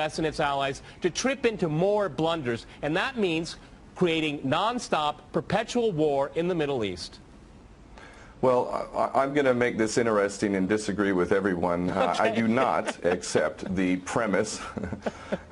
U.S. and its allies to trip into more blunders, and that means creating nonstop, perpetual war in the Middle East. Well, I'm going to make this interesting and disagree with everyone. Okay. I do not accept the premise,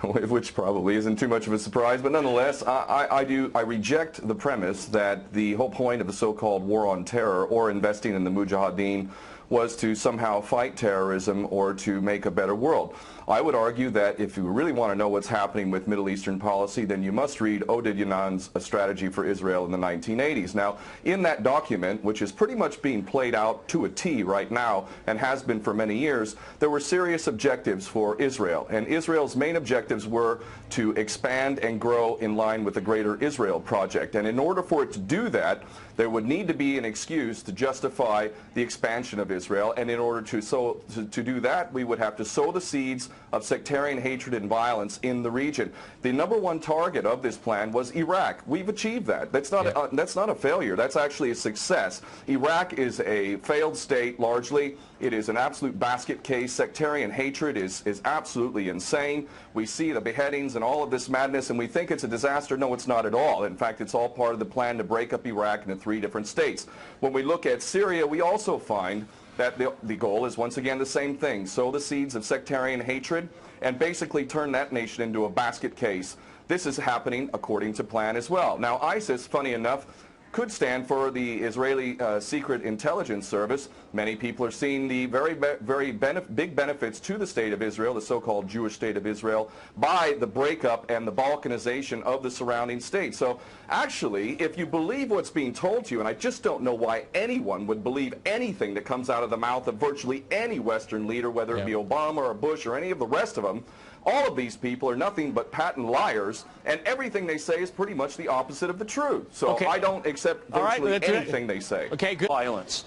which probably isn't too much of a surprise, but nonetheless, I reject the premise that the whole point of the so-called war on terror or investing in the Mujahideen was to somehow fight terrorism or to make a better world. I would argue that if you really want to know what's happening with Middle Eastern policy, then you must read Oded Yanan's A Strategy for Israel in the 1980s. Now, in that document, which is pretty much being played out to a T right now and has been for many years, there were serious objectives for Israel. And Israel's main objectives were to expand and grow in line with the Greater Israel Project. And in order for it to do that, there would need to be an excuse to justify the expansion of Israel, and in order to do that, we would have to sow the seeds of sectarian hatred and violence in the region. The #1 target of this plan was Iraq. We've achieved that. That's not a failure. That's actually a success. Iraq is a failed state largely. It is an absolute basket case. Sectarian hatred is absolutely insane. We see the beheadings and all of this madness, and we think it's a disaster. No, it's not at all. In fact, it's all part of the plan to break up Iraq into 3 different states. When we look at Syria, we also find that the goal is once again the same thing: sow the seeds of sectarian hatred and basically turn that nation into a basket case. This is happening according to plan as well. Now, ISIS, funny enough, could stand for the Israeli Secret Intelligence Service. Many people are seeing the very big benefits to the state of Israel, the so-called Jewish state of Israel, by the breakup and the balkanization of the surrounding states. So actually, if you believe what's being told to you, and I just don't know why anyone would believe anything that comes out of the mouth of virtually any Western leader, whether it be Obama or Bush or any of the rest of them, all of these people are nothing but patent liars, and everything they say is pretty much the opposite of the truth. So I don't accept virtually anything they say. Okay, good. Violence.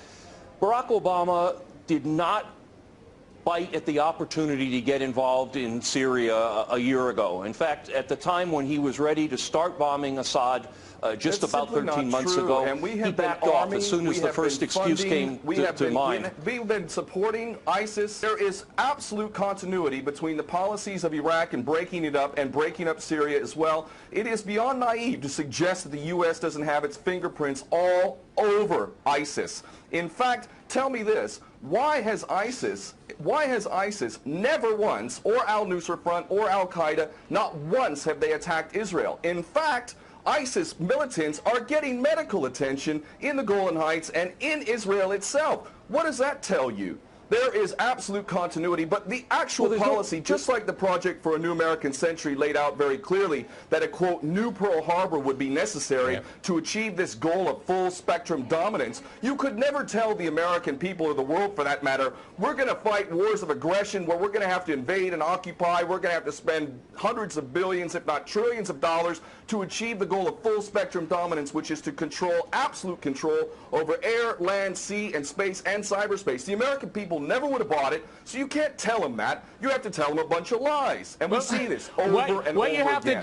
Barack Obama did not bite at the opportunity to get involved in Syria a year ago. In fact, at the time when he was ready to start bombing Assad, just about 13 months ago, and we have he backed off as soon as the first excuse came to mind. We've been supporting ISIS. There is absolute continuity between the policies of Iraq and breaking it up and breaking up Syria as well. It is beyond naive to suggest that the U.S. doesn't have its fingerprints all over ISIS. In fact, tell me this: why has ISIS never once, or al-Nusra Front or al-Qaeda, not once have they attacked Israel? In fact, ISIS militants are getting medical attention in the Golan Heights and in Israel itself. What does that tell you? There is absolute continuity, but the actual policy, just like the Project for a New American Century laid out very clearly, that a, quote, new Pearl Harbor would be necessary to achieve this goal of full spectrum dominance. You could never tell the American people, or the world for that matter, we're going to fight wars of aggression where we're going to have to invade and occupy, we're going to have to spend hundreds of billions, if not trillions of dollars to achieve the goal of full spectrum dominance, which is to control, absolute control over air, land, sea, and space and cyberspace. The American people never would have bought it, so you can't tell them that. You have to tell them a bunch of lies, and we see this over and over again.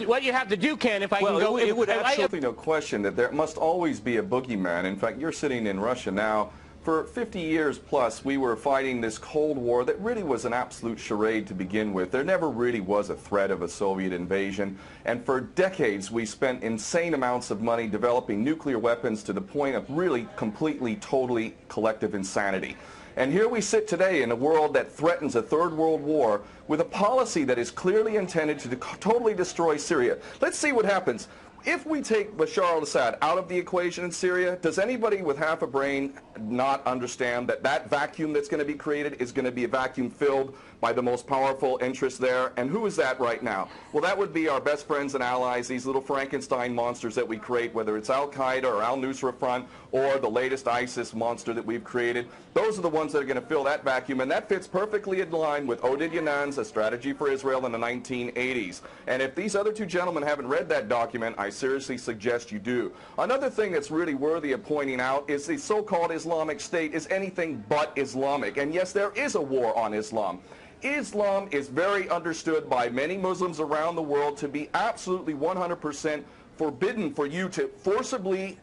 What you have to do, Ken, if I can go... It would absolutely no question that there must always be a boogeyman. In fact, you're sitting in Russia now. For 50 years plus, we were fighting this Cold War that really was an absolute charade to begin with. There never really was a threat of a Soviet invasion. And for decades, we spent insane amounts of money developing nuclear weapons to the point of really completely, totally collective insanity. And here we sit today in a world that threatens a third world war with a policy that is clearly intended to totally destroy Syria. Let's see what happens. If we take Bashar al-Assad out of the equation in Syria, does anybody with half a brain not understand that that vacuum that's going to be created is going to be a vacuum filled by the most powerful interests there? And who is that right now? Well, that would be our best friends and allies, these little Frankenstein monsters that we create, whether it's al-Qaeda or al-Nusra Front or the latest ISIS monster that we've created. Those are the ones that are going to fill that vacuum, and that fits perfectly in line with Oded Yanan's A Strategy for Israel in the 1980s. And if these other two gentlemen haven't read that document, I seriously suggest you do. Another thing that's really worthy of pointing out is the so-called Islamic State is anything but Islamic. And yes, there is a war on Islam. Islam is very understood by many Muslims around the world to be absolutely 100% forbidden for you to forcibly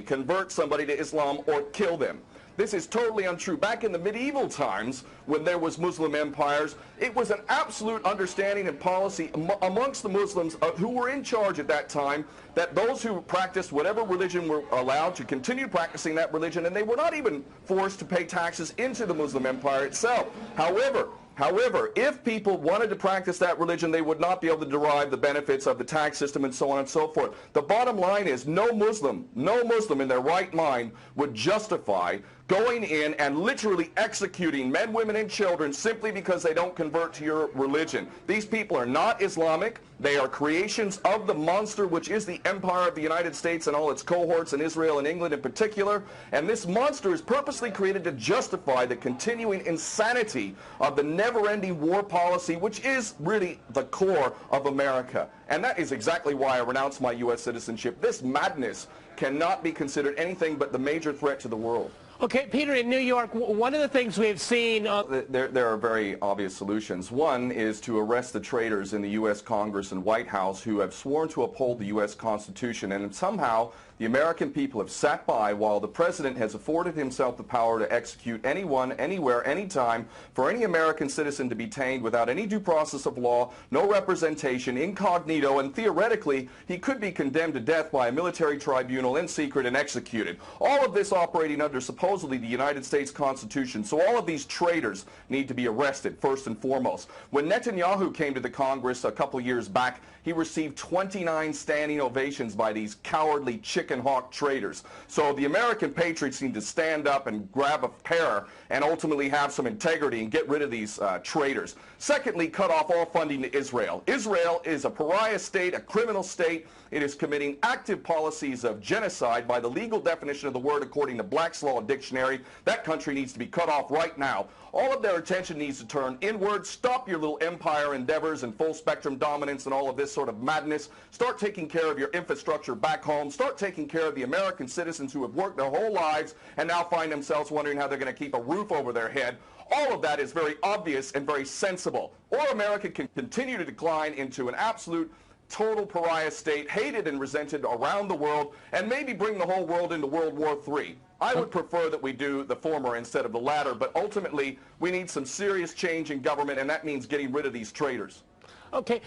convert somebody to Islam or kill them. This is totally untrue. Back in the medieval times, when there was Muslim empires, it was an absolute understanding and policy amongst the Muslims who were in charge at that time that those who practiced whatever religion were allowed to continue practicing that religion, and they were not even forced to pay taxes into the Muslim empire itself. However, if people wanted to practice that religion, they would not be able to derive the benefits of the tax system and so on and so forth. The bottom line is no Muslim in their right mind would justify going in and literally executing men, women, and children simply because they don't convert to your religion. These people are not Islamic. They are creations of the monster, which is the empire of the United States and all its cohorts in Israel and England in particular. And this monster is purposely created to justify the continuing insanity of the never-ending war policy, which is really the core of America. And that is exactly why I renounce my U.S. citizenship. This madness cannot be considered anything but the major threat to the world. Okay, Peter, in New York, one of the things we've seen... There are very obvious solutions. One is to arrest the traitors in the U.S. Congress and White House who have sworn to uphold the U.S. Constitution, and somehow the American people have sat by while the President has afforded himself the power to execute anyone, anywhere, anytime, for any American citizen to be detained without any due process of law, no representation, incognito, and theoretically he could be condemned to death by a military tribunal in secret and executed. All of this operating under supposedly the United States Constitution. So all of these traitors need to be arrested first and foremost. When Netanyahu came to the Congress a couple years back, he received 29 standing ovations by these cowardly chicken hawk traitors. So the American patriots need to stand up and grab a pair and ultimately have some integrity and get rid of these traitors. Secondly, cut off all funding to Israel. Israel is a pariah state, a criminal state. It is committing active policies of genocide by the legal definition of the word according to Black's Law Dictionary. That country needs to be cut off right now. All of their attention needs to turn inward. Stop your little empire endeavors and full spectrum dominance and all of this sort of madness. Start taking care of your infrastructure back home. Start taking care of the American citizens who have worked their whole lives and now find themselves wondering how they're going to keep a roof over their head. All of that is very obvious and very sensible. Or America can continue to decline into an absolute total pariah state, hated and resented around the world, and maybe bring the whole world into World War III. I would prefer that we do the former instead of the latter, but ultimately we need some serious change in government, and that means getting rid of these traitors. Okay.